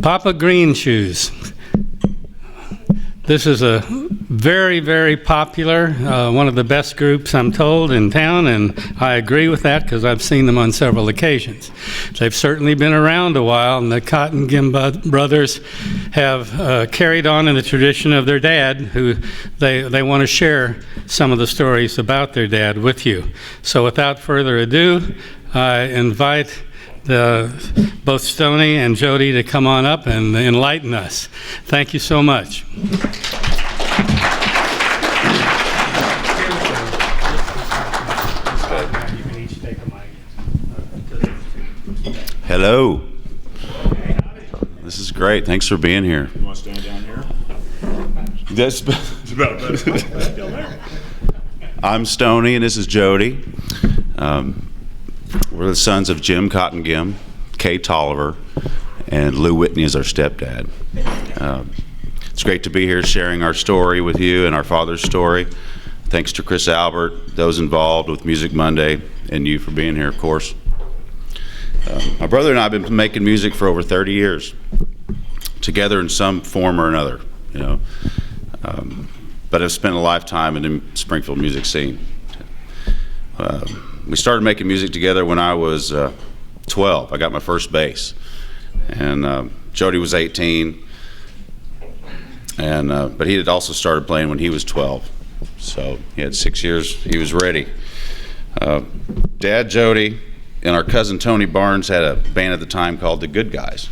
Papa Green Shoes. This is a very, very popular, one of the best groups, I'm told, in town, and I agree with that because I've seen them on several occasions. They've certainly been around a while, and the Cottengim brothers have carried on in the tradition of their dad, who they want to share some of the stories about their dad with you. So without further ado, I invite both Stoney and Jody to come on up and enlighten us. Thank you so much. Hello. This is great. Thanks for being here. You want to stand down here? That's It's about better. I'm Stoney, and this is Jody. We're the sons of Jim Cottengim, Kay Tolliver, and Lou Whitney is our stepdad. It's great to be here sharing our story with you and our father's story. Thanks to Chris Albert, those involved with Music Monday, and you for being here, of course. My brother and I have been making music for over 30 years, together in some form or another, you know. But I've spent a lifetime in the Springfield music scene. We started making music together when I was 12. I got my first bass, and Jody was 18, and but he had also started playing when he was 12. So he had 6 years. He was ready. Dad, Jody, and our cousin Tony Barnes had a band at the time called the Good Guys.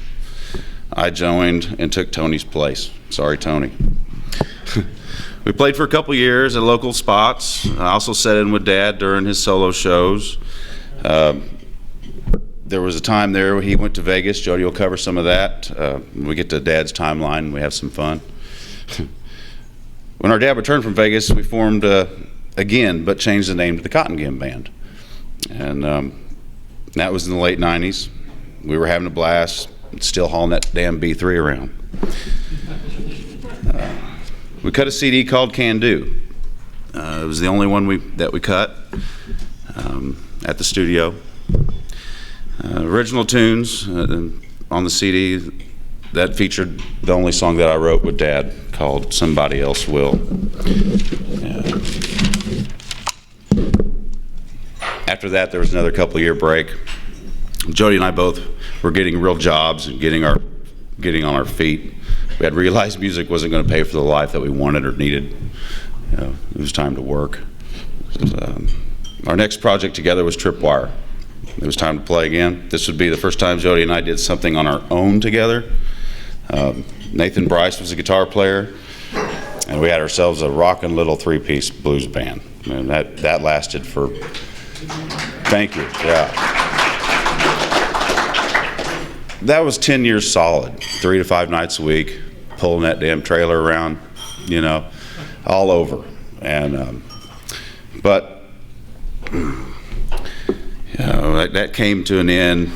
I joined and took Tony's place. Sorry, Tony. We played for a couple years at local spots. I also sat in with Dad during his solo shows. There was a time there where he went to Vegas. Jody will cover some of that. We get to Dad's timeline and we have some fun. When our dad returned from Vegas, we formed again, but changed the name to the Cottengim Band. And that was in the late 90s. We were having a blast, still hauling that damn B3 around. We cut a CD called Can Do. It was the only one that we cut at the studio. Original tunes on the CD that featured the only song that I wrote with Dad called Somebody Else Will. After that, there was another couple-year break. Jody and I both were getting real jobs and getting on our feet. We had realized music wasn't going to pay for the life that we wanted or needed. You know, it was time to work. Our next project together was Tripwire. It was time to play again. This would be the first time Jody and I did something on our own together. Nathan Bryce was a guitar player, and we had ourselves a rockin' little three-piece blues band. And that lasted for, thank you, yeah. That was 10 years solid, 3 to 5 nights a week, pulling that damn trailer around, you know, all over. And but you know, that came to an end.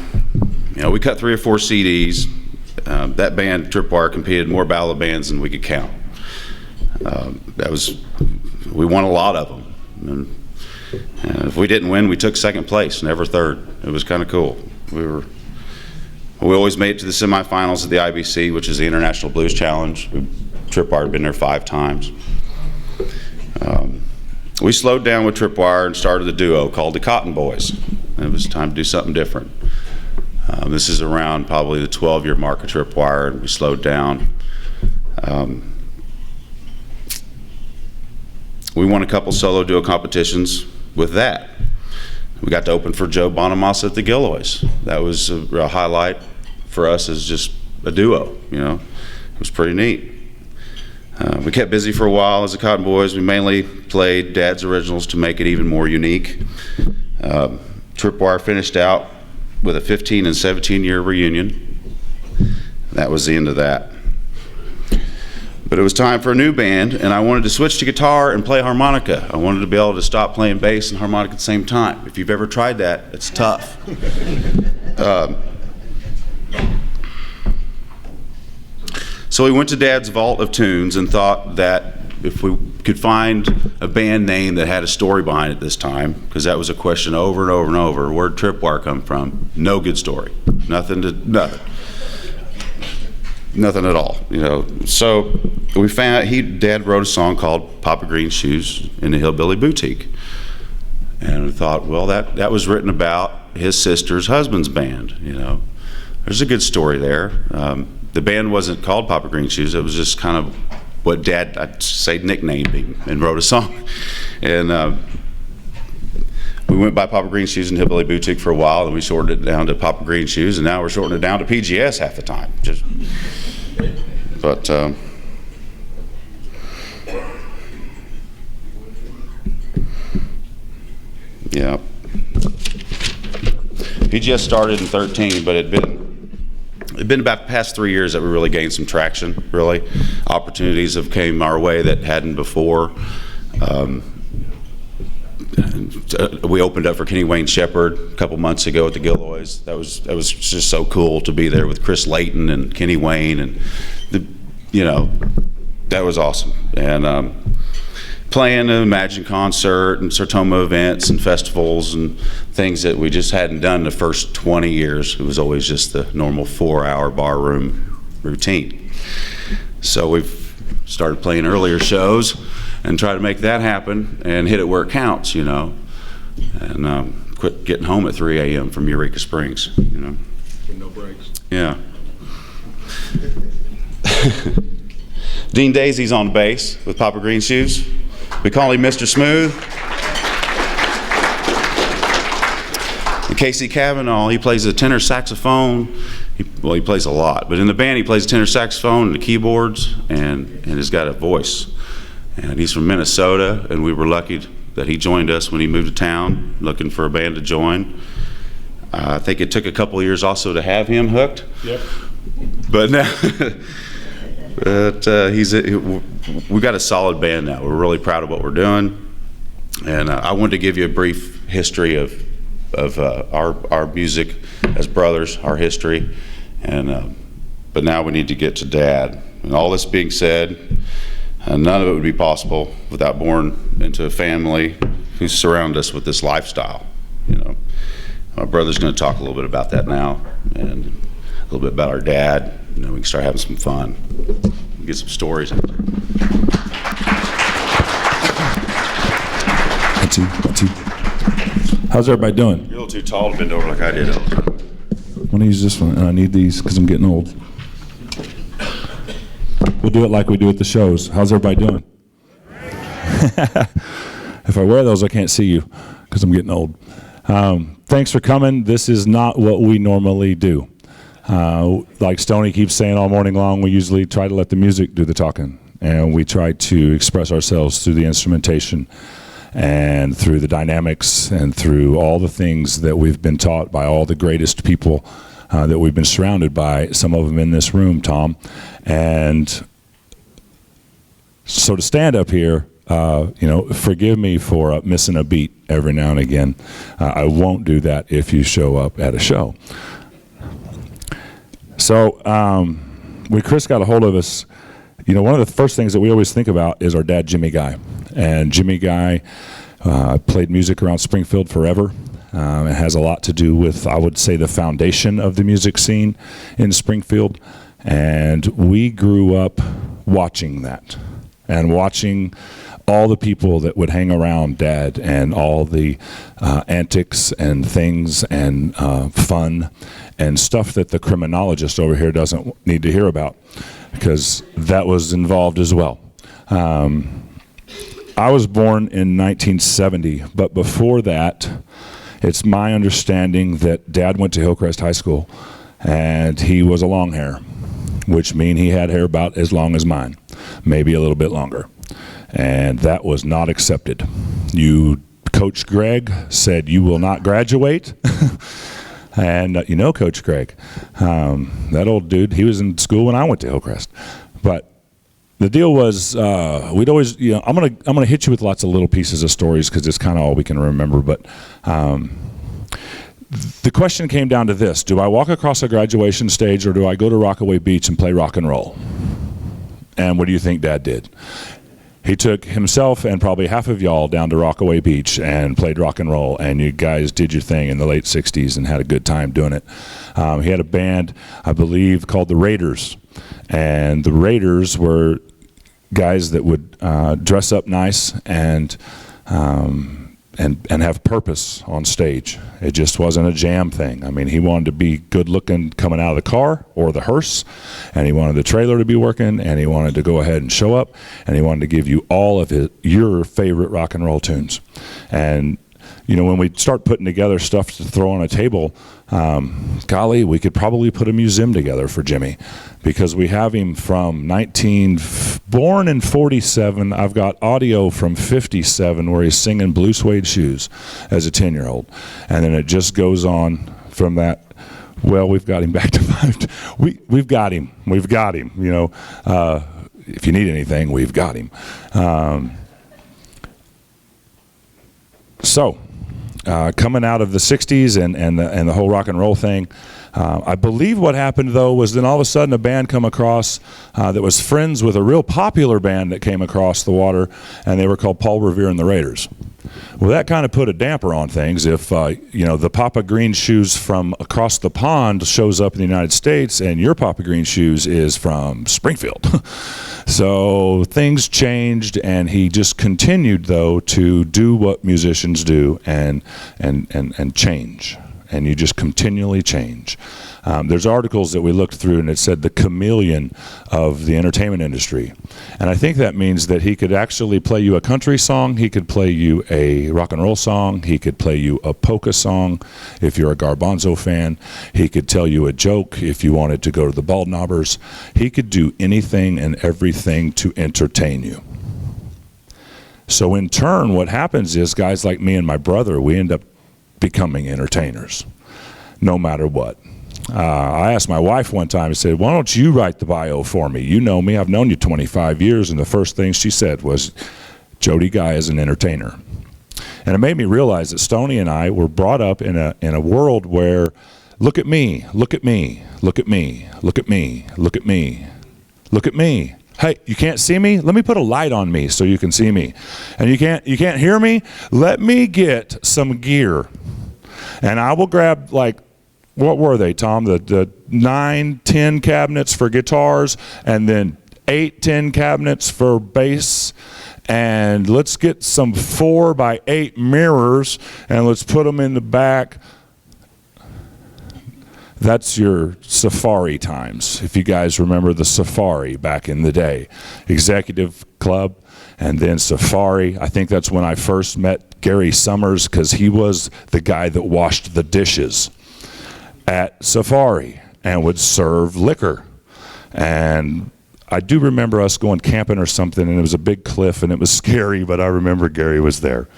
You know, we cut 3 or 4 CDs. That band, Tripwire, competed more ballad bands than we could count. We won a lot of them. And if we didn't win, we took second place, never third. It was kind of cool. We always made it to the semifinals of the IBC, which is the International Blues Challenge. Tripwire had been there 5 times. We slowed down with Tripwire and started a duo called the Cotton Boys. It was time to do something different. This is around probably the 12-year mark of Tripwire, and we slowed down. We won a couple solo duo competitions with that. We got to open for Joe Bonamassa at the Gilloys. That was a real highlight for us as just a duo, you know. It was pretty neat. We kept busy for a while as the Cotton Boys. We mainly played Dad's originals to make it even more unique. Tripwire finished out with a 15 and 17-year reunion. That was the end of that. But it was time for a new band, and I wanted to switch to guitar and play harmonica. I wanted to be able to stop playing bass and harmonica at the same time. If you've ever tried that, it's tough. So we went to Dad's vault of tunes and thought that if we could find a band name that had a story behind it this time, because that was a question over and over and over, where'd Tripwire come from? No good story. Nothing. nothing at all, you know. So we found Dad wrote a song called Papa Green Shoes in the Hillbilly Boutique. And we thought, well, that was written about his sister's husband's band, you know. There's a good story there. The band wasn't called Papa Green Shoes. It was just kind of what Dad, I'd say, nicknamed him and wrote a song. And we went by Papa Green Shoes and Hillbilly Boutique for a while, and we shortened it down to Papa Green Shoes, and now we're shortening it down to PGS half the time. But yeah. PGS started in 13, but it'd been about the past 3 years that we really gained some traction, really. Opportunities have came our way that hadn't before. We opened up for Kenny Wayne Shepherd a couple months ago at the Gilloys. That was just so cool to be there with Chris Layton and Kenny Wayne, and that was awesome. And playing an Imagine concert and Sertoma events and festivals and things that we just hadn't done the first 20 years. It was always just the normal 4-hour bar room routine. So we've started playing earlier shows and try to make that happen and hit it where it counts, you know, and quit getting home at 3 a.m. from Eureka Springs, you know. With no breaks. Yeah. Dean Daisy's on bass with Papa Green Shoes. We call him Mr. Smooth. And Casey Cavanaugh, he plays the tenor saxophone. He plays a lot, but in the band he plays the tenor saxophone and the keyboards, and has got a voice. And he's from Minnesota, and we were lucky that he joined us when he moved to town, looking for a band to join. I think it took a couple of years also to have him hooked. Yep. But now, we've got a solid band now. We're really proud of what we're doing. And I wanted to give you a brief history of our music as brothers, our history. And but now we need to get to Dad. And all this being said, none of it would be possible without born into a family who surround us with this lifestyle. You know, my brother's going to talk a little bit about that now, and a little bit about our dad. You know, we can start having some fun, get some stories out there. That's you. How's everybody doing? You're a little too tall to bend over like I did all the time. I want to use this one, and I need these because I'm getting old. We'll do it like we do at the shows. How's everybody doing? If I wear those, I can't see you because I'm getting old. Thanks for coming. This is not what we normally do. Like Stoney keeps saying all morning long, we usually try to let the music do the talking, and we try to express ourselves through the instrumentation and through the dynamics and through all the things that we've been taught by all the greatest people that we've been surrounded by, some of them in this room, Tom. And so to stand up here, forgive me for missing a beat every now and again. I won't do that if you show up at a show. So when Chris got a hold of us, you know, one of the first things that we always think about is our dad, Jimmy Guy. And Jimmy Guy played music around Springfield forever. It has a lot to do with, I would say, the foundation of the music scene in Springfield. And we grew up watching that and watching all the people that would hang around Dad and all the antics and things and fun and stuff that the criminologist over here doesn't need to hear about, because that was involved as well. I was born in 1970, but before that, it's my understanding that Dad went to Hillcrest High School, and he was a long hair, which means he had hair about as long as mine, maybe a little bit longer. And that was not accepted. Coach Greg said, "You will not graduate." And you know Coach Greg, that old dude, he was in school when I went to Hillcrest. But the deal was, we'd always, you know, I'm gonna hit you with lots of little pieces of stories because it's kind of all we can remember. But the question came down to this: do I walk across a graduation stage, or do I go to Rockaway Beach and play rock and roll? And what do you think Dad did? He took himself and probably half of y'all down to Rockaway Beach and played rock and roll, and you guys did your thing in the late 60s and had a good time doing it. He had a band, I believe, called the Raiders, And the Raiders were guys that would dress up nice and have purpose on stage. It just wasn't a jam thing. I mean, he wanted to be good looking coming out of the car or the hearse, and he wanted the trailer to be working, and he wanted to go ahead and show up, and he wanted to give you all of your favorite rock and roll tunes. And you know, when we start putting together stuff to throw on a table, golly, we could probably put a museum together for Jimmy, because we have him from born in 47. I've got audio from 57 where he's singing Blue Suede Shoes as a 10-year-old. And then it just goes on from that. Well, we've got him back to 5. We've got him. We've got him. You know, if you need anything, we've got him. Coming out of the 60s and the whole rock and roll thing, I believe what happened, though, was then all of a sudden a band come across that was friends with a real popular band that came across the water, and they were called Paul Revere and the Raiders. Well, that kind of put a damper on things. If you know, the Papa Green Shoes from across the pond shows up in the United States, and your Papa Green Shoes is from Springfield. So things changed, and he just continued, though, to do what musicians do and change. And you just continually change. There's articles that we looked through, and it said the chameleon of the entertainment industry. And I think that means that he could actually play you a country song, he could play you a rock and roll song, he could play you a polka song if you're a Garbanzo fan, he could tell you a joke if you wanted to go to the Bald Knobbers. He could do anything and everything to entertain you. So in turn, what happens is guys like me and my brother, we end up becoming entertainers, no matter what. I asked my wife one time, I said, why don't you write the bio for me? You know me, I've known you 25 years, and the first thing she said was, Jody Guy is an entertainer. And it made me realize that Stoney and I were brought up in a world where, look at me, look at me, look at me, look at me, look at me, look at me. Hey, you can't see me? Let me put a light on me so you can see me. And you can't hear me? Let me get some gear. And I will grab, like, what were they, Tom? The 9, 10 cabinets for guitars, and then 8, 10 cabinets for bass. And let's get some 4x8 mirrors, and let's put them in the back. That's your Safari times, if you guys remember the Safari back in the day. Executive Club, and then Safari. I think that's when I first met Gary Summers, because he was the guy that washed the dishes at Safari and would serve liquor. And I do remember us going camping or something, and it was a big cliff, and it was scary, but I remember Gary was there.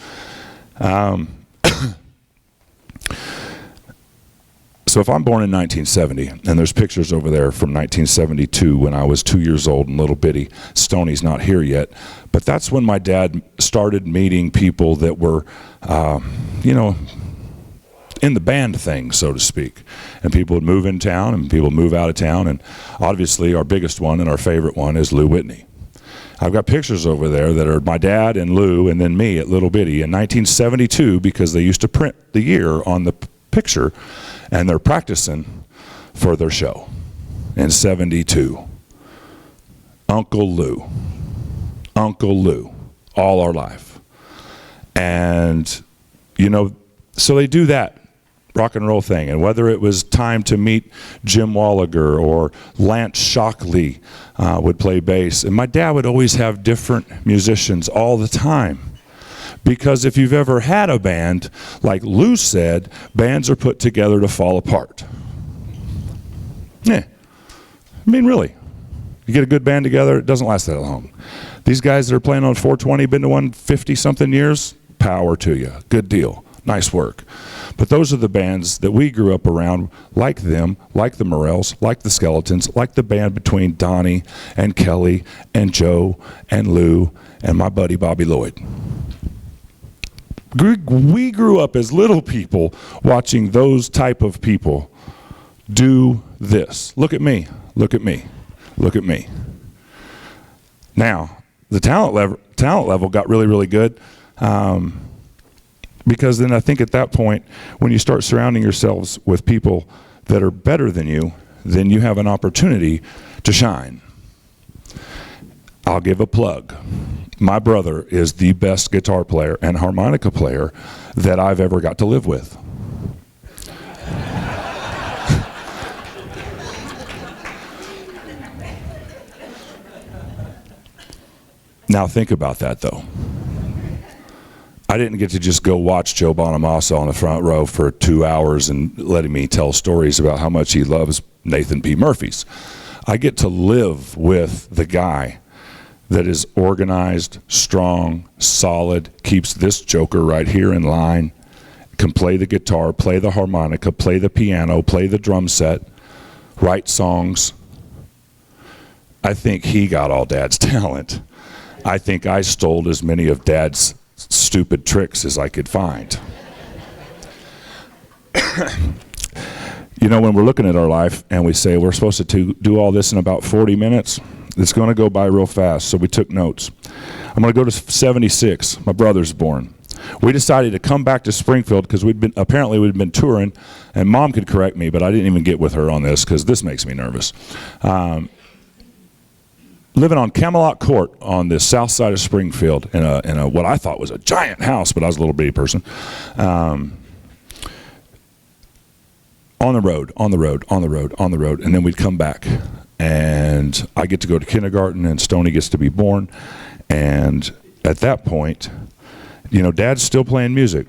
So if I'm born in 1970, and there's pictures over there from 1972 when I was 2 years old and little bitty, Stoney's not here yet, but that's when my dad started meeting people that were, you know, in the band thing, so to speak. And people would move in town, and people would move out of town, and obviously our biggest one and our favorite one is Lou Whitney. I've got pictures over there that are my dad and Lou and then me at Little Bitty in 1972, because they used to print the year on the picture, and they're practicing for their show in 72. Uncle Lou, all our life. And, you know, so they do that rock and roll thing. And whether it was time to meet Jim Walliger or Lance Shockley would play bass. And my dad would always have different musicians all the time. Because if you've ever had a band, like Lou said, bands are put together to fall apart. Yeah. I mean, really. You get a good band together, it doesn't last that long. These guys that are playing on 420, been to 150-something years, power to you. Good deal. Nice work. But those are the bands that we grew up around, like them, like the Morels, like the Skeletons, like the band between Donnie and Kelly and Joe and Lou and my buddy Bobby Lloyd. We grew up as little people watching those type of people do this. Look at me, look at me, look at me. Now, the talent level got really, really good. Because then I think at that point, when you start surrounding yourselves with people that are better than you, then you have an opportunity to shine. I'll give a plug. My brother is the best guitar player and harmonica player that I've ever got to live with. Now think about that, though. I didn't get to just go watch Joe Bonamassa on the front row for 2 hours and letting me tell stories about how much he loves Nathan P. Murphy's. I get to live with the guy that is organized, strong, solid, keeps this joker right here in line, can play the guitar, play the harmonica, play the piano, play the drum set, write songs. I think he got all Dad's talent. I think I stole as many of Dad's stupid tricks as I could find. You know, when we're looking at our life and we say we're supposed to do all this in about 40 minutes, it's going to go by real fast, so we took notes. I'm going to go to 76. My brother's born. We decided to come back to Springfield because we'd been touring, and Mom could correct me, but I didn't even get with her on this because this makes me nervous. Living on Camelot Court on the south side of Springfield in a what I thought was a giant house, but I was a little bitty person. On the road, and then we'd come back. And I get to go to kindergarten, and Stoney gets to be born. And at that point, you know, Dad's still playing music.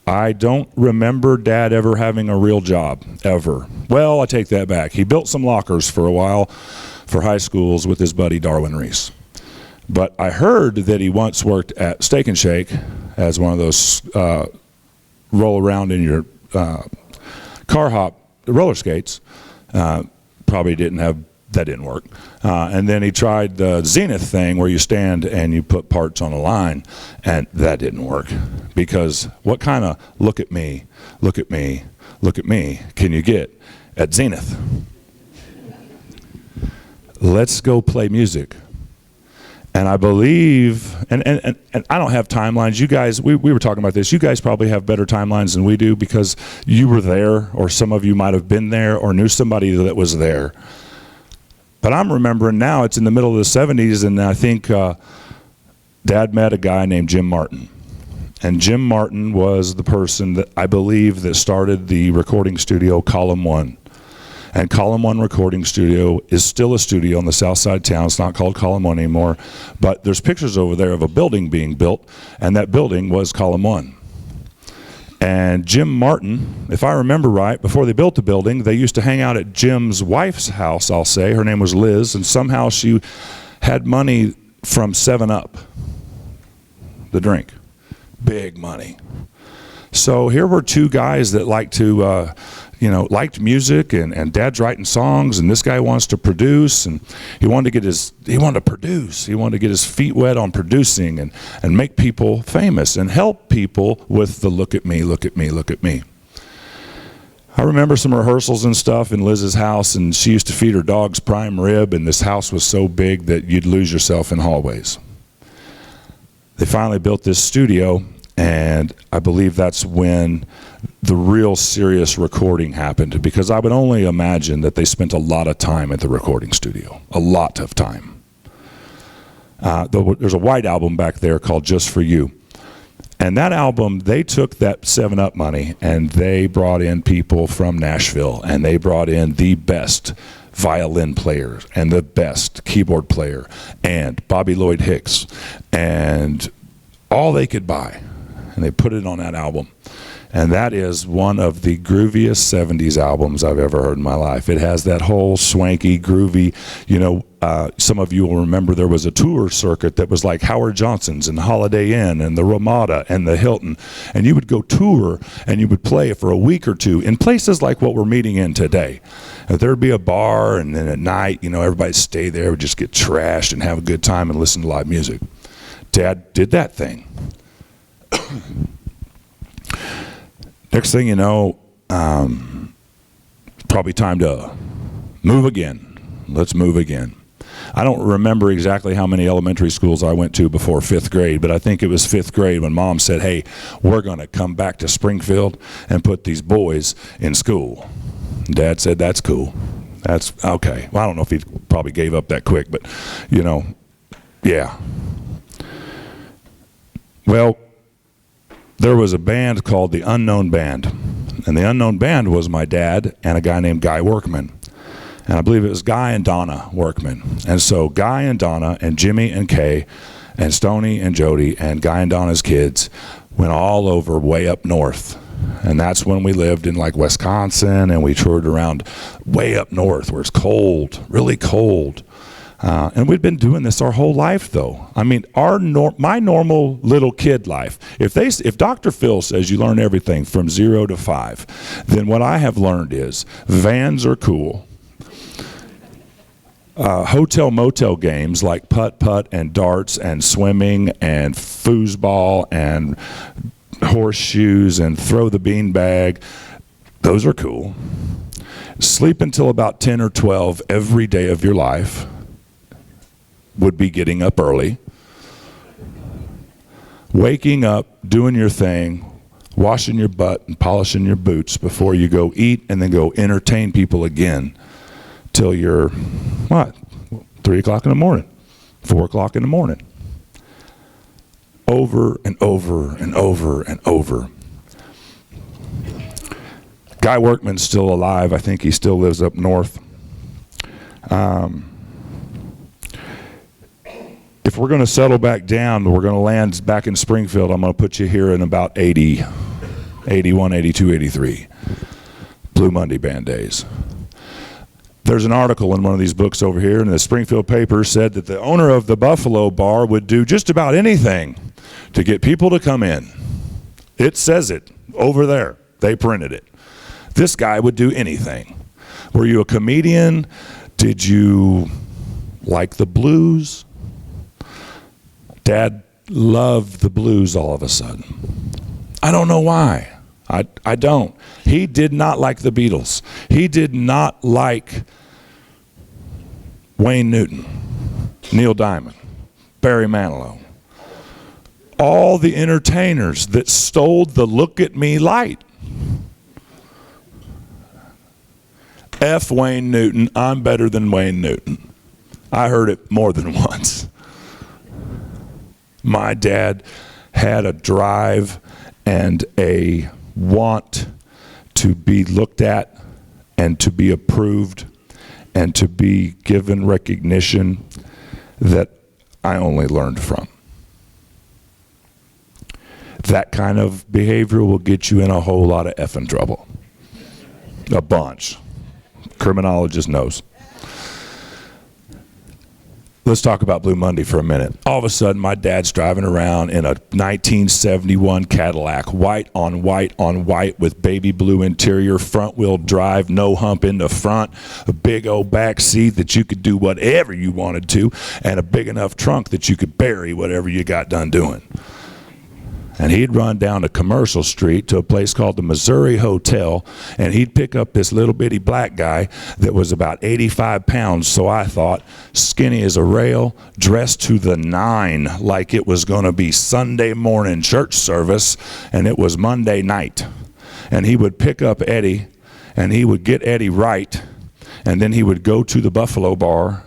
I don't remember Dad ever having a real job, ever. Well, I take that back. He built some lockers for a while for high schools with his buddy Darwin Reese. But I heard that he once worked at Steak and Shake as one of those roll around in your car hop roller skates. Probably that didn't work. And then he tried the Zenith thing where you stand and you put parts on a line, and that didn't work. Because what kind of look at me can you get at Zenith? Let's go play music. And I believe, and I don't have timelines. You guys, we were talking about this. You guys probably have better timelines than we do because you were there, or some of you might have been there or knew somebody that was there. But I'm remembering now it's in the middle of the 70s, and I think Dad met a guy named Jim Martin. And Jim Martin was the person that I believe that started the recording studio Column 1. And Column 1 Recording Studio is still a studio on the south side of town. It's not called Column 1 anymore. But there's pictures over there of a building being built, and that building was Column 1. And Jim Martin, if I remember right, before they built the building, they used to hang out at Jim's wife's house, I'll say. Her name was Liz, and somehow she had money from 7-Up, the drink. Big money. So here were two guys that liked liked music, and Dad's writing songs, and this guy wants to produce, and he wanted to get his feet wet on producing and make people famous and help people with the look at me. I remember some rehearsals and stuff in Liz's house, and she used to feed her dogs prime rib, and this house was so big that you'd lose yourself in hallways. They finally built this studio, and I believe that's when the real serious recording happened, because I would only imagine that they spent a lot of time at the recording studio, a lot of time. There's a White Album back there called Just For You. And that album, they took that 7-Up money and they brought in people from Nashville, and they brought in the best violin player and the best keyboard player and Bobby Lloyd Hicks and all they could buy. And they put it on that album. And that is one of the grooviest 70s albums I've ever heard in my life. It has that whole swanky, groovy, some of you will remember there was a tour circuit that was like Howard Johnson's and Holiday Inn and the Ramada and the Hilton. And you would go tour and you would play for a week or two in places like what we're meeting in today. There'd be a bar, and then at night, everybody'd stay there, would just get trashed and have a good time and listen to live music. Dad did that thing. Next thing you know, probably time to move again. Let's move again. I don't remember exactly how many elementary schools I went to before 5th grade, but I think it was 5th grade when Mom said, hey, we're going to come back to Springfield and put these boys in school. Dad said, that's cool. That's okay. Well, I don't know if he probably gave up that quick, but, you know, yeah. Well, there was a band called the Unknown Band, and the Unknown Band was my dad and a guy named Guy Workman. And I believe it was Guy and Donna Workman. And so Guy and Donna and Jimmy and Kay and Stoney and Jody and Guy and Donna's kids went all over way up north. And that's when we lived in like Wisconsin, and we toured around way up north where it's cold, really cold. And we'd been doing this our whole life, though. I mean, my normal little kid life, if Dr. Phil says you learn everything from 0 to 5, then what I have learned is vans are cool. Hotel motel games like putt-putt and darts and swimming and foosball and horseshoes and throw the beanbag, those are cool. Sleep until about 10 or 12 every day of your life would be getting up early. Waking up, doing your thing, washing your butt and polishing your boots before you go eat and then go entertain people again till you're, 3 o'clock in the morning, 4 o'clock in the morning. Over and over and over and over. Guy Workman's still alive. I think he still lives up north. If we're going to settle back down, we're going to land back in Springfield, I'm going to put you here in about 80, 81, 82, 83. Blue Monday Band days. There's an article in one of these books over here, and the Springfield paper said that the owner of the Buffalo Bar would do just about anything to get people to come in. It says it over there. They printed it. This guy would do anything. Were you a comedian? Did you like the blues? Dad loved the blues all of a sudden. I don't know why. I don't. He did not like the Beatles. He did not like Wayne Newton, Neil Diamond, Barry Manilow. All the entertainers that stole the look at me light. F Wayne Newton, I'm better than Wayne Newton. I heard it more than once. My dad had a drive and a want to be looked at and to be approved and to be given recognition that I only learned from. That kind of behavior will get you in a whole lot of effing trouble. A bunch. Criminologist knows. Let's talk about Blue Monday for a minute. All of a sudden, my dad's driving around in a 1971 Cadillac, white on white on white with baby blue interior, front wheel drive, no hump in the front, a big old back seat that you could do whatever you wanted to, and a big enough trunk that you could bury whatever you got done doing. And he'd run down to Commercial Street to a place called the Missouri Hotel, and he'd pick up this little bitty black guy that was about 85 pounds, so I thought, skinny as a rail, dressed to the nine like it was going to be Sunday morning church service, and it was Monday night. And he would pick up Eddie, and he would get Eddie right, and then he would go to the Buffalo Bar,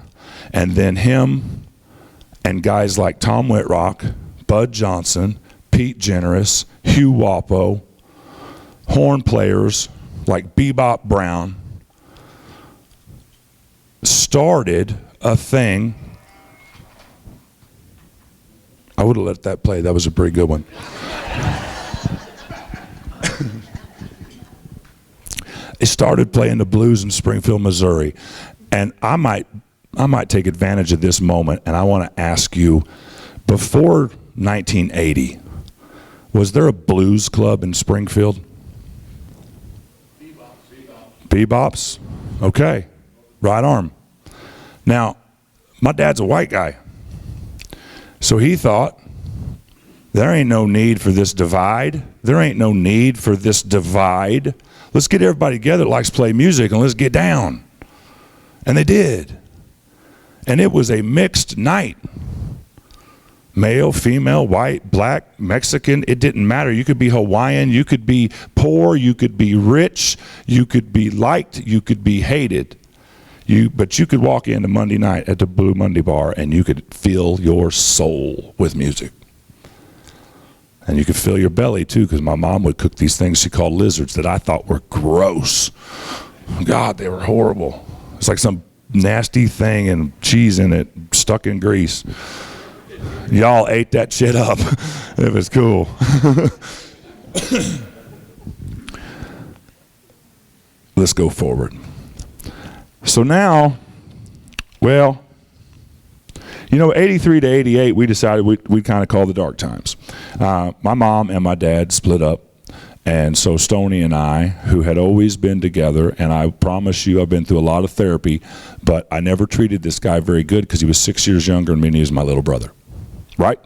and then him and guys like Tom Whitrock, Bud Johnson, Pete Generous, Hugh Wapo, horn players like Bebop Brown, started a thing. I would have let that play. That was a pretty good one. They started playing the blues in Springfield, Missouri. And I might take advantage of this moment, and I want to ask you, before 1980, was there a blues club in Springfield? Bebops? Okay. Right arm. Now, my dad's a white guy. So he thought, there ain't no need for this divide. There ain't no need for this divide. Let's get everybody together that likes to play music and let's get down. And they did. And it was a mixed night. Male, female, white, black, Mexican, it didn't matter. You could be Hawaiian, you could be poor, you could be rich, you could be liked, you could be hated. But you could walk into Monday night at the Blue Monday Bar and you could fill your soul with music. And you could fill your belly too, because my mom would cook these things she called lizards that I thought were gross. God, they were horrible. It's like some nasty thing and cheese in it, stuck in grease. Y'all ate that shit up. It was cool. Let's go forward. So now, well, 83 to 88, we decided we'd kind of call the dark times. My mom and my dad split up. And so Stoney and I, who had always been together, and I promise you I've been through a lot of therapy, but I never treated this guy very good because he was 6 years younger than me and he was my little brother. Right?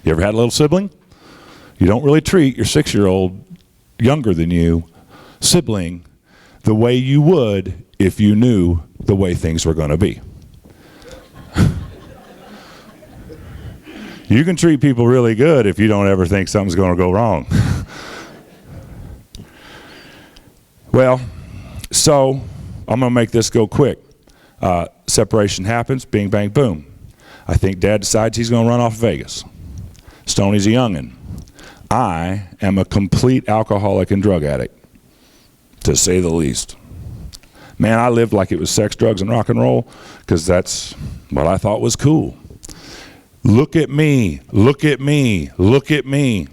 You ever had a little sibling? You don't really treat your 6-year-old younger than you sibling the way you would if you knew the way things were going to be. You can treat people really good if you don't ever think something's going to go wrong. Well, so I'm going to make this go quick. Separation happens, bing, bang, boom. I think Dad decides he's going to run off Vegas. Stoney's a youngin'. I am a complete alcoholic and drug addict, to say the least. Man, I lived like it was sex, drugs, and rock and roll because that's what I thought was cool. Look at me, look at me, look at me.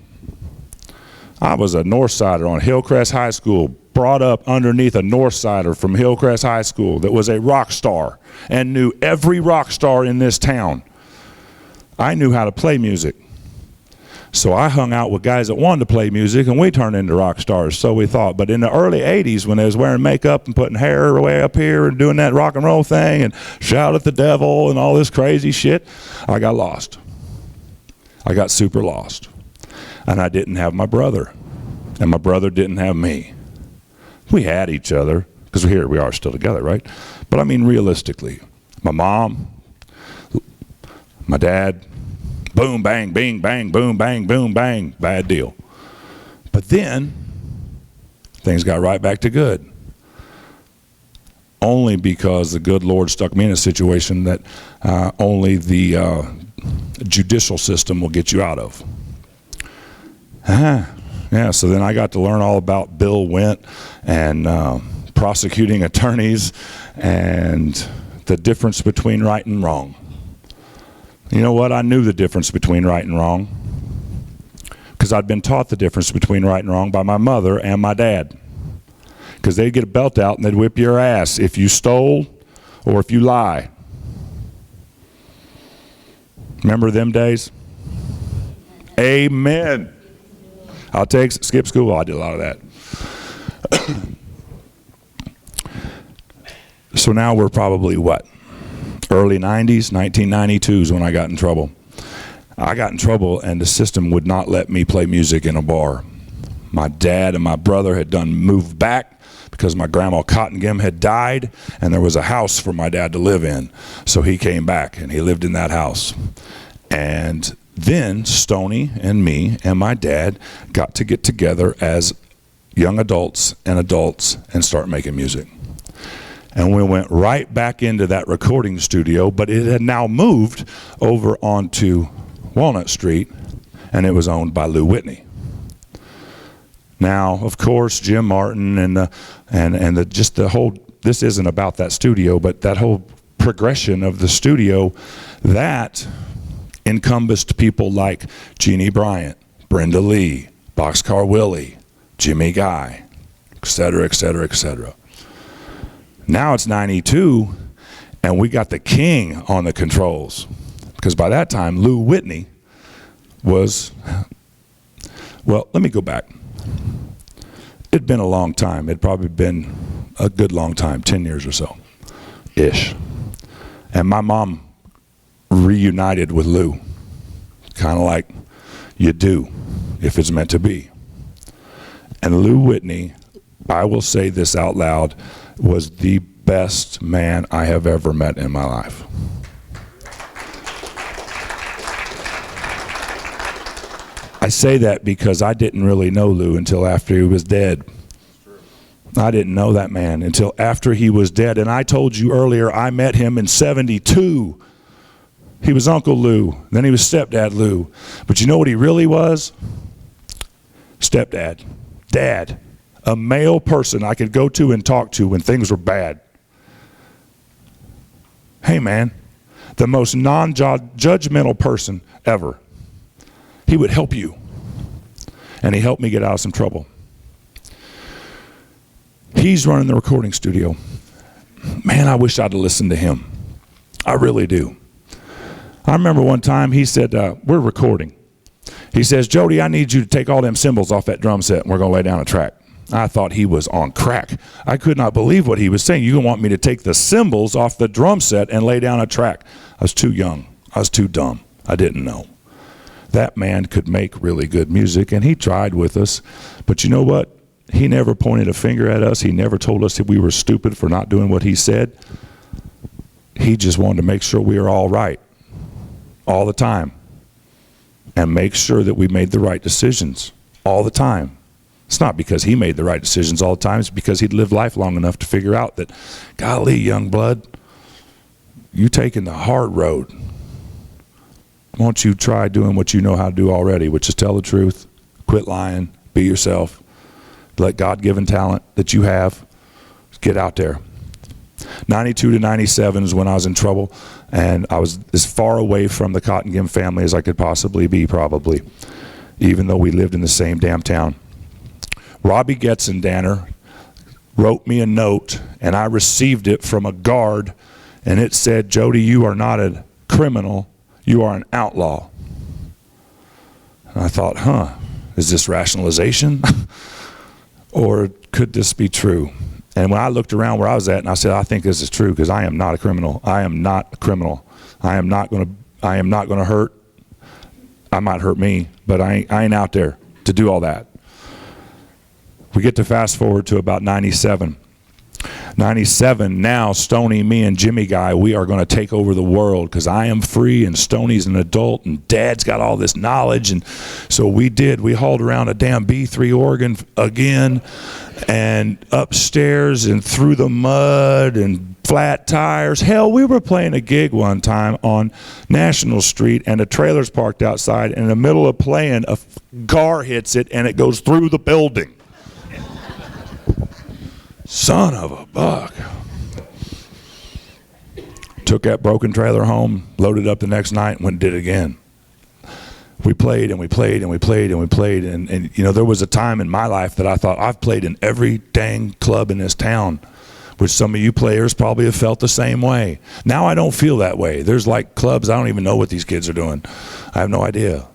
I was a North Sider on Hillcrest High School, brought up underneath a North Sider from Hillcrest High School that was a rock star and knew every rock star in this town. I knew how to play music. So I hung out with guys that wanted to play music, and we turned into rock stars, so we thought. But in the early 80s, when they was wearing makeup and putting hair way up here and doing that rock and roll thing and shout at the devil and all this crazy shit, I got lost. I got super lost. And I didn't have my brother, and my brother didn't have me. We had each other, because here we are still together, right? But I mean realistically, my mom, my dad, boom, bang, bing, bang, boom, bang, boom, bang, bad deal. But then, things got right back to good. Only because the good Lord stuck me in a situation that only the judicial system will get you out of. Yeah, so then I got to learn all about Bill Went and prosecuting attorneys and the difference between right and wrong. You know what? I knew the difference between right and wrong because I'd been taught the difference between right and wrong by my mother and my dad. Because they'd get a belt out and they'd whip your ass if you stole or if you lie. Remember them days? Amen. I'll skip school. I did a lot of that. So now we're probably what? Early 90s, 1992 is when I got in trouble. I got in trouble and the system would not let me play music in a bar. My dad and my brother had moved back because my grandma Cottengim had died and there was a house for my dad to live in. So he came back and he lived in that house. And then Stoney and me and my dad got to get together as young adults and start making music. And we went right back into that recording studio, but it had now moved over onto Walnut Street, and it was owned by Lou Whitney. Now, of course, Jim Martin and just the whole, this isn't about that studio, but that whole progression of the studio, that encompassed people like Jeannie Bryant, Brenda Lee, Boxcar Willie, Jimmy Guy, et cetera, et cetera, et cetera. Now it's 92, and we got the king on the controls. Because by that time, Lou Whitney was, well, let me go back. It'd been a long time. It'd probably been a good long time, 10 years or so, ish. And my mom reunited with Lou, kind of like you do if it's meant to be. And Lou Whitney, I will say this out loud, was the best man I have ever met in my life. I say that because I didn't really know Lou until after he was dead. I didn't know that man until after he was dead. And I told you earlier, I met him in 72. He was Uncle Lou. Then he was Stepdad Lou. But you know what he really was? Stepdad. Dad. A male person I could go to and talk to when things were bad. Hey, man. The most non-judgmental person ever. He would help you. And he helped me get out of some trouble. He's running the recording studio. Man, I wish I'd have listened to him. I really do. I remember one time he said, we're recording. He says, Jody, I need you to take all them cymbals off that drum set and we're going to lay down a track. I thought he was on crack. I could not believe what he was saying. You want me to take the cymbals off the drum set and lay down a track? I was too young. I was too dumb. I didn't know. That man could make really good music, and he tried with us. But you know what? He never pointed a finger at us. He never told us that we were stupid for not doing what he said. He just wanted to make sure we were all right all the time and make sure that we made the right decisions all the time. It's not because he made the right decisions all the time. It's because he'd lived life long enough to figure out that, golly, young blood, you taking the hard road. Why don't you try doing what you know how to do already, which is tell the truth, quit lying, be yourself, let God-given talent that you have, get out there. 92 to 97 is when I was in trouble, and I was as far away from the Cottengim family as I could possibly be, probably, even though we lived in the same damn town. Robbie Getzendanner wrote me a note, and I received it from a guard, and it said, Jody, you are not a criminal, you are an outlaw. And I thought, is this rationalization? Or could this be true? And when I looked around where I was at, and I said, I think this is true, because I am not a criminal. I am not a criminal. I am not going to hurt. I might hurt me, but I ain't out there to do all that. We get to fast forward to about 97. 97, now Stoney, me, and Jimmy Guy, we are going to take over the world because I am free and Stoney's an adult and Dad's got all this knowledge. And so we did. We hauled around a damn B3 organ again and upstairs and through the mud and flat tires. Hell, we were playing a gig one time on National Street and a trailer's parked outside, and in the middle of playing, a car hits it and it goes through the building. Son of a buck. Took that broken trailer home, loaded up the next night, and went and did it again. We played and we played and we played and we played. And you know, there was a time in my life that I thought, I've played in every dang club in this town, which some of you players probably have felt the same way. Now I don't feel that way. There's like clubs, I don't even know what these kids are doing. I have no idea.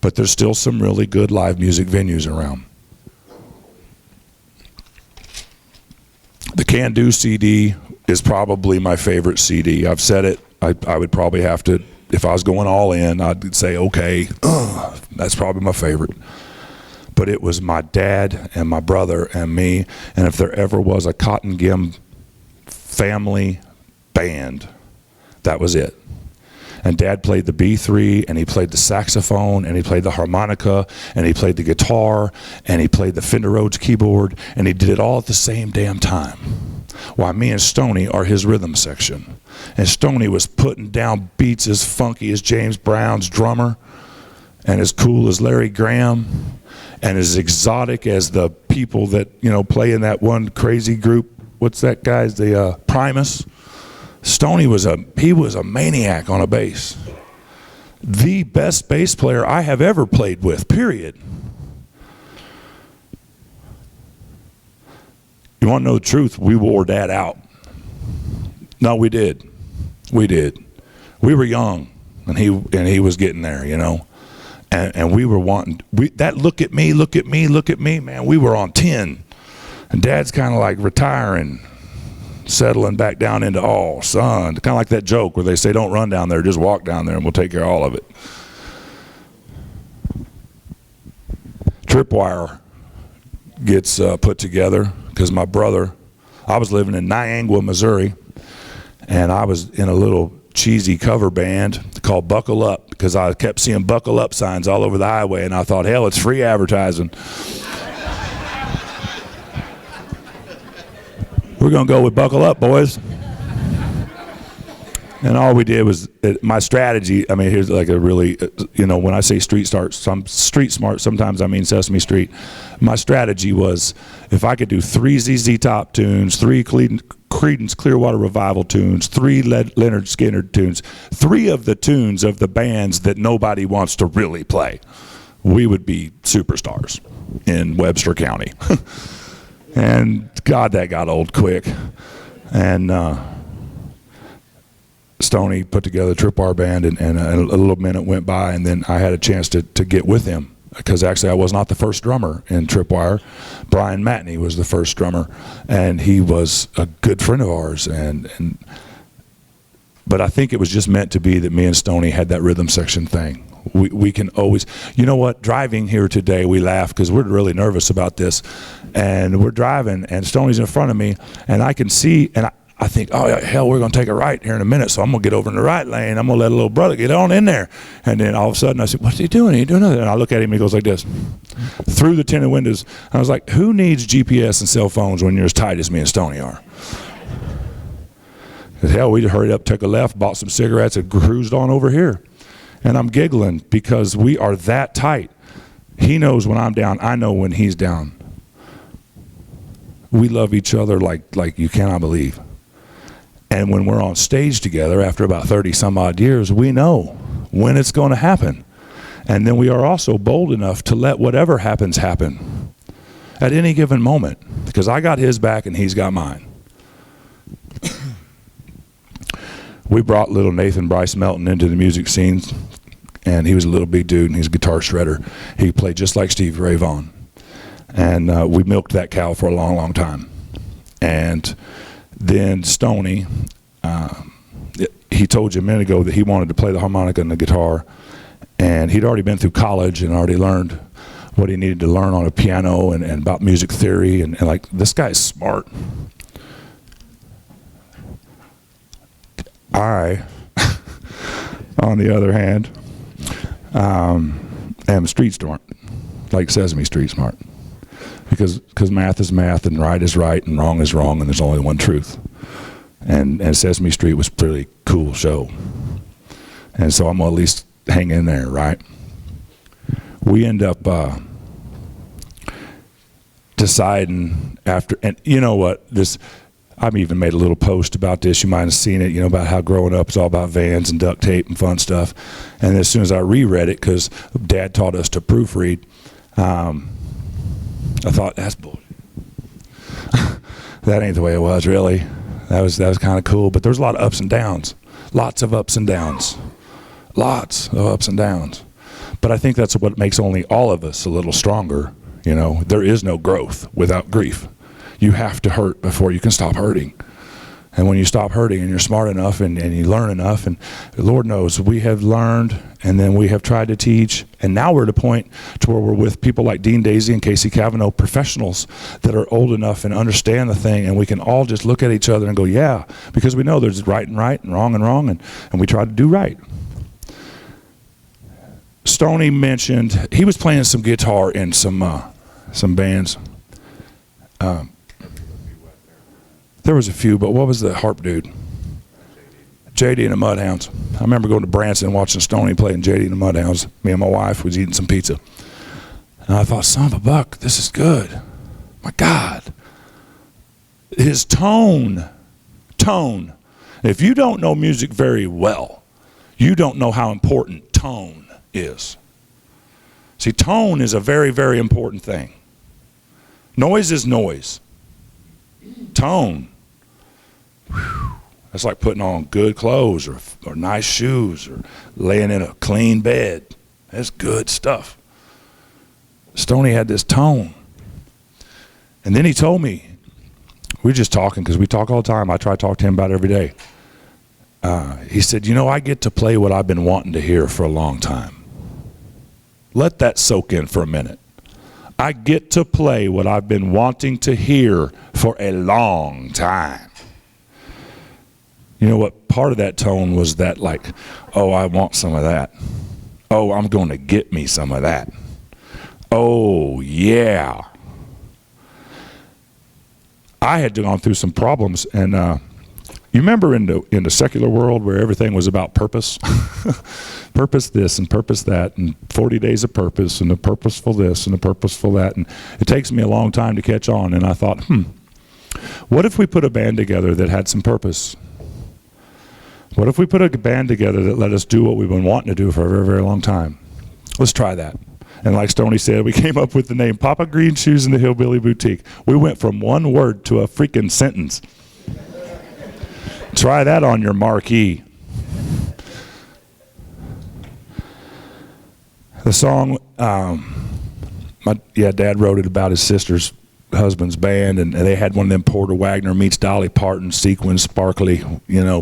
But there's still some really good live music venues around. The Can Do CD is probably my favorite CD. I've said it. I would probably have to, if I was going all in, I'd say, okay, that's probably my favorite. But it was my dad and my brother and me, and if there ever was a Cottengim family band, that was it. And Dad played the B3, and he played the saxophone, and he played the harmonica, and he played the guitar, and he played the Fender Rhodes keyboard, and he did it all at the same damn time. While me and Stoney are his rhythm section. And Stoney was putting down beats as funky as James Brown's drummer, and as cool as Larry Graham, and as exotic as the people that, you know, play in that one crazy group. What's that guy's? The Primus. Stoney was a maniac on a bass. The best bass player I have ever played with, period. You want to know the truth? We wore Dad out. No, we did. We did. We were young, and he was getting there, you know. And we were wanting that look at me, look at me, look at me, man. We were on 10. And Dad's kind of like retiring, settling back down into, oh, son. Kind of like that joke where they say, don't run down there, just walk down there and we'll take care of all of it. Tripwire gets put together because my brother, I was living in Niangua, Missouri, and I was in a little cheesy cover band called Buckle Up because I kept seeing Buckle Up signs all over the highway, and I thought, hell, it's free advertising. We're going to go with buckle up, boys. And all we did was, my strategy, I mean, here's like a really, when I say street smart, sometimes I mean Sesame Street. My strategy was, if I could do 3 ZZ Top tunes, 3 Creedence Clearwater Revival tunes, 3 Leonard Skinner tunes, 3 of the tunes of the bands that nobody wants to really play, we would be superstars in Webster County. And God, that got old quick. And Stoney put together a Tripwire band, and a little minute went by, and then I had a chance to get with him, because actually I was not the first drummer in Tripwire. Brian Matney was the first drummer, and he was a good friend of ours. But I think it was just meant to be that me and Stoney had that rhythm section thing. We can always, you know what, driving here today, we laugh because we're really nervous about this, and we're driving, and Stoney's in front of me, and I can see, and I think, oh, hell, we're going to take a right here in a minute, so I'm going to get over in the right lane. I'm going to let a little brother get on in there. And then all of a sudden, I said, what's he doing? He doing nothing. And I look at him, and he goes like this, through the tinted windows. I was like, who needs GPS and cell phones when you're as tight as me and Stoney are? Because, hell, we just hurried up, took a left, bought some cigarettes, and cruised on over here. And I'm giggling because we are that tight. He knows when I'm down. I know when he's down. We love each other like you cannot believe. And when we're on stage together after about 30 some odd years, we know when it's going to happen. And then we are also bold enough to let whatever happens happen at any given moment, because I got his back and he's got mine. We brought little Nathan Bryce Melton into the music scene, and he was a little big dude, and he's a guitar shredder. He played just like Stevie Ray Vaughan. And we milked that cow for a long, long time. And then Stoney, he told you a minute ago that he wanted to play the harmonica and the guitar, and he'd already been through college and already learned what he needed to learn on a piano and about music theory, and like, this guy's smart. I, on the other hand, am street smart, like Sesame Street smart. Because math is math, and right is right, and wrong is wrong, and there's only one truth. And Sesame Street was a pretty cool show. And so I'm going to at least hang in there, right? We end up deciding after, and you know what, I've even made a little post about this. You might have seen it, about how growing up is all about Vans and duct tape and fun stuff. And as soon as I reread it, because Dad taught us to proofread, I thought, that's bullshit. That ain't the way it was, really. That was kind of cool. But there's a lot of ups and downs. Lots of ups and downs. Lots of ups and downs. But I think that's what makes only all of us a little stronger. There is no growth without grief. You have to hurt before you can stop hurting. And when you stop hurting and you're smart enough and you learn enough, and Lord knows we have learned, and then we have tried to teach, and now we're at a point to where we're with people like Dean Daisy and Casey Cavanaugh, professionals that are old enough and understand the thing, and we can all just look at each other and go, yeah, because we know there's right and wrong, and we try to do right. Stoney mentioned he was playing some guitar in some bands. There was a few, but what was the harp dude? Jody and the Mudhounds. I remember going to Branson and watching Stoney playing Jody and the Mudhounds. Me and my wife was eating some pizza. And I thought, son of a buck, this is good. My God. His tone. If you don't know music very well, you don't know how important tone is. See, tone is a very, very important thing. Noise is noise. Tone. Whew. That's like putting on good clothes or nice shoes or laying in a clean bed. That's good stuff. Stoney had this tone. And then he told me, we were just talking because we talk all the time. I try to talk to him about it every day. He said, I get to play what I've been wanting to hear for a long time. Let that soak in for a minute. I get to play what I've been wanting to hear for a long time. You know what? Part of that tone was that, like, oh, I want some of that. Oh, I'm going to get me some of that. Oh, yeah. I had gone through some problems, and you remember in the secular world where everything was about purpose? Purpose this and purpose that, and 40 days of purpose, and the purposeful this and the purposeful that. And it takes me a long time to catch on, and I thought, what if we put a band together that had some purpose? What if we put a band together that let us do what we've been wanting to do for a very, very long time? Let's try that. And like Stoney said, we came up with the name Papa Green Shoes and the Hillbilly Boutique. We went from one word to a freaking sentence. Try that on your marquee. The song, Dad wrote it about his sister's husband's band, and they had one of them Porter Wagner meets Dolly Parton sequin sparkly,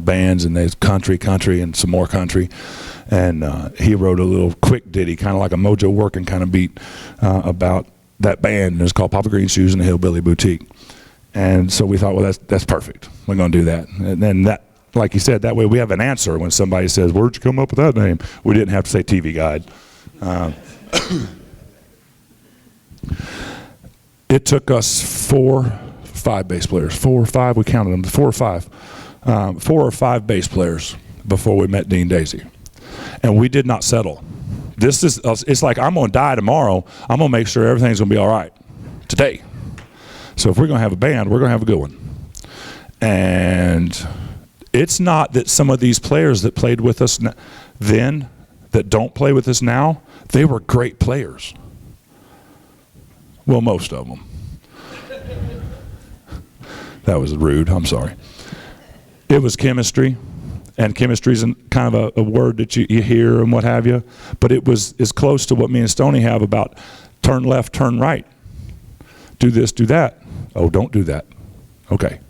bands, and there's country, and some more country. And he wrote a little quick ditty, kind of like a Mojo Working kind of beat about that band, and it's called Papa Green Shoes and the Hillbilly Boutique. And so we thought, well, that's perfect. We're going to do that. And then that, like you said, that way we have an answer when somebody says, where'd you come up with that name? We didn't have to say TV Guide. It took us 5 bass players, 4 or 5, we counted them, 4 or 5, 4 or 5 bass players before we met Dean Daisy. And we did not settle. It's like, I'm going to die tomorrow. I'm going to make sure everything's going to be all right today. So if we're going to have a band, we're going to have a good one. And it's not that some of these players that played with us then, that don't play with us now, they were great players. Well, most of them. That was rude, I'm sorry. It was chemistry, and chemistry is kind of a word that you hear and what have you, but it was as close to what me and Stoney have about turn left, turn right. Do this, do that. Oh, don't do that. Okay.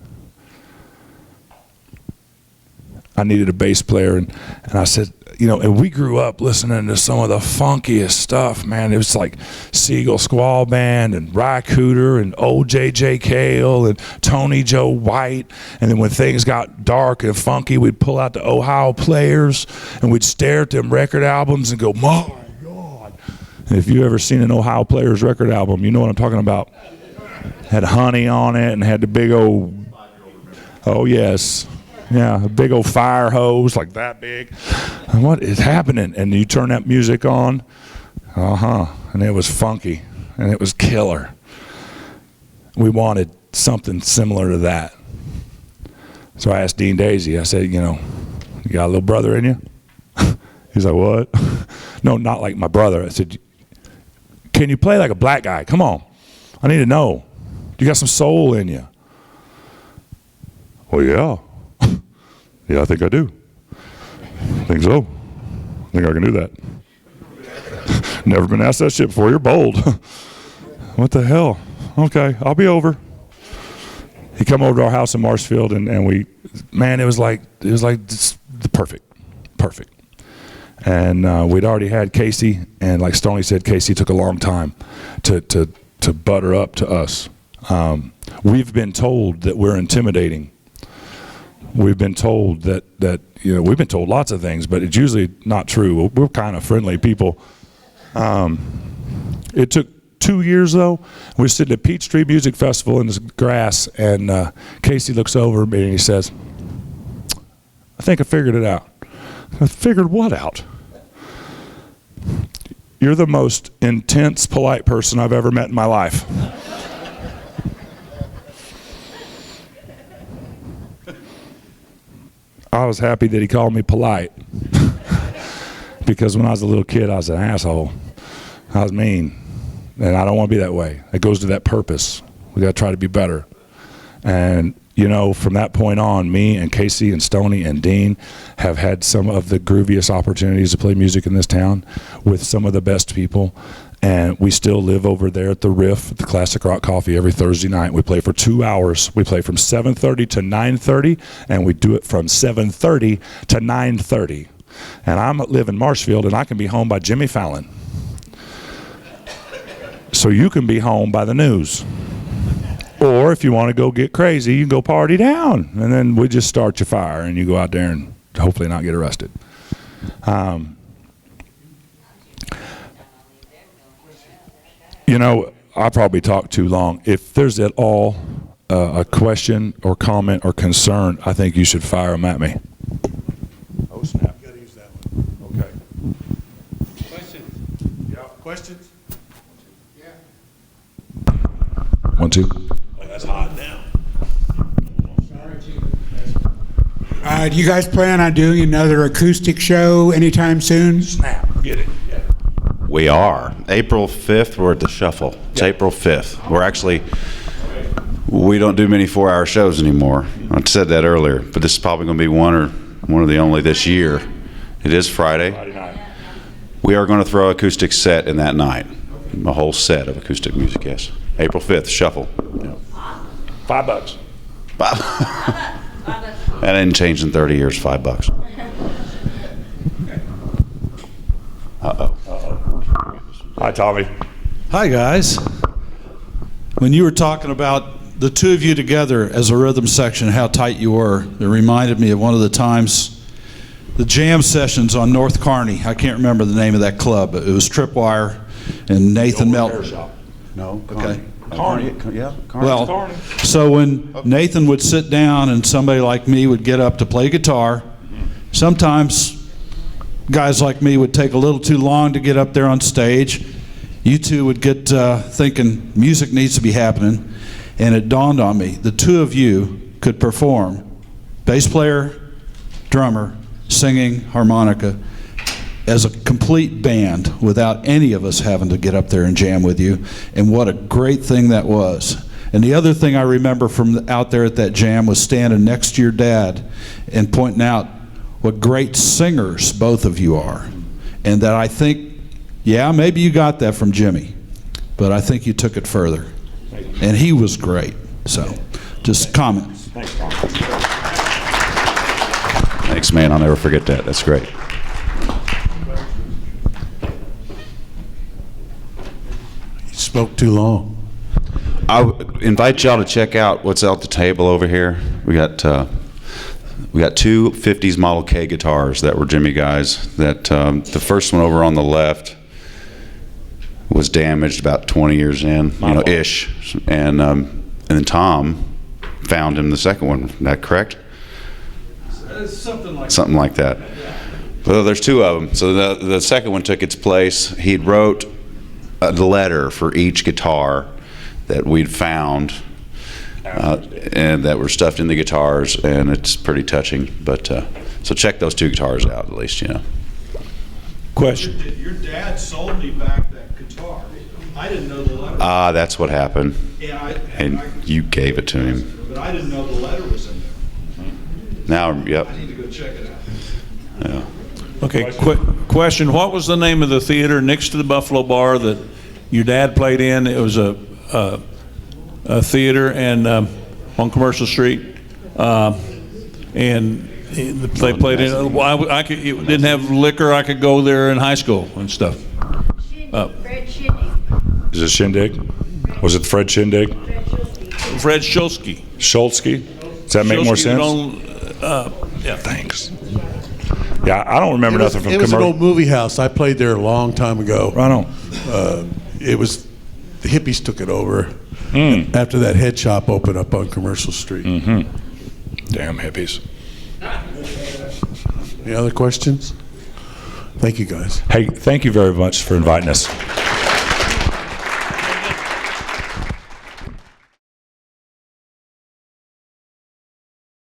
I needed a bass player, and I said, and we grew up listening to some of the funkiest stuff, man. It was like Seagull Squall Band and Rycooter and O.J.J. Cale and Tony Joe White. And then when things got dark and funky, we'd pull out the Ohio Players, and we'd stare at them record albums and go, my God. And if you ever seen an Ohio Players record album, you know what I'm talking about. Had honey on it and had the big old, oh yes. Yeah, a big old fire hose like that big. And what is happening? And you turn that music on, and it was funky, and it was killer. We wanted something similar to that. So I asked Dean Daisy, I said, you got a little brother in you? He's like, what? No, not like my brother. I said, can you play like a black guy? Come on. I need to know. You got some soul in you. Well, yeah. Yeah, I think I do. I think so. I think I can do that. Never been asked that shit before. You're bold. What the hell? Okay, I'll be over. He come over to our house in Marshfield, and we, man, it was like perfect. And we'd already had Casey, and like Stoney said, Casey took a long time to butter up to us. We've been told that we're intimidating. We've been told that we've been told lots of things, but it's usually not true. We're kind of friendly people. It took 2 years, though. We were sitting at Peachtree Music Festival in this grass, and Casey looks over at me and he says, I think I figured it out. I figured what out? You're the most intense, polite person I've ever met in my life. I was happy that he called me polite because when I was a little kid, I was an asshole. I was mean, and I don't want to be that way. It goes to that purpose. We got to try to be better. And, from that point on, me and Casey and Stoney and Dean have had some of the grooviest opportunities to play music in this town with some of the best people. And we still live over there at the Riff, at the Classic Rock Coffee, every Thursday night. We play for 2 hours. We play from 7:30 to 9:30, and we do it from 7:30 to 9:30. And I live in Marshfield, and I can be home by Jimmy Fallon. So you can be home by the news. Or if you want to go get crazy, you can go party down. And then we just start your fire, and you go out there and hopefully not get arrested. I probably talked too long. If there's at all a question or comment or concern, I think you should fire them at me. Oh, snap. You gotta use that one. Okay. Questions? 1, 2. Oh, that's hot now. Do you guys plan on doing another acoustic show anytime soon? Snap. Get it. Yeah. We are. April 5th, we're at the Shuffle. It's April 5th. We don't do many 4-hour shows anymore. I said that earlier, but this is probably going to be one of the only this year. It is Friday. Friday night. We are going to throw an acoustic set in that night. A whole set of acoustic music, yes. April 5th, Shuffle. Yeah. $5. That didn't change in 30 years, $5. Uh-oh. Hi, Tommy. Hi, guys. When you were talking about the two of you together as a rhythm section, how tight you were, it reminded me of one of the times, the jam sessions on North Kearney. I can't remember the name of that club, but it was Tripwire and Nathan Melton. No. Okay. Carney. Yeah, Carney. Well, so when Nathan would sit down and somebody like me would get up to play guitar, sometimes guys like me would take a little too long to get up there on stage. You two would get thinking music needs to be happening, and it dawned on me, the two of you could perform, bass player, drummer, singing, harmonica, as a complete band without any of us having to get up there and jam with you, and what a great thing that was. And the other thing I remember from out there at that jam was standing next to your dad and pointing out what great singers both of you are. And that I think, yeah, maybe you got that from Jimmy, but I think you took it further. And he was great. So, just comment. Thanks, Tom. Thanks, man. I'll never forget that. That's great. You spoke too long. I invite y'all to check out what's out the table over here. We got two 50s Model K guitars that were Jimmy guys. That the first one over on the left was damaged about 20 years in, ish, and then Tom found him the second one. Is that correct? Something like that. Well, there's two of them. So the second one took its place. He wrote a letter for each guitar that we'd found, and that were stuffed in the guitars, and it's pretty touching. But so check those two guitars out at least, Question. Your dad sold me back that guitar. I didn't know the letter. That's what happened. And you gave it to him. But I didn't know the letter was in there. Now, yep. I need to go check it out. Yeah. Okay, quick question. What was the name of the theater next to the Buffalo Bar that your dad played in? It was a theater and on Commercial Street, and they played in. It didn't have liquor. I could go there in high school and stuff. Fred Shindig. Is it Shindig? Was it Fred Shindig? Fred Shulsky. Schultzky? Does that make more sense? Yeah. Thanks. Yeah, I don't remember nothing from It was an commercial. old movie house. I played there a long time ago. Right on. It was, the hippies took it over after that head shop opened up on Commercial Street. Damn hippies. Any other questions? Thank you, guys. Hey, thank you very much for inviting us.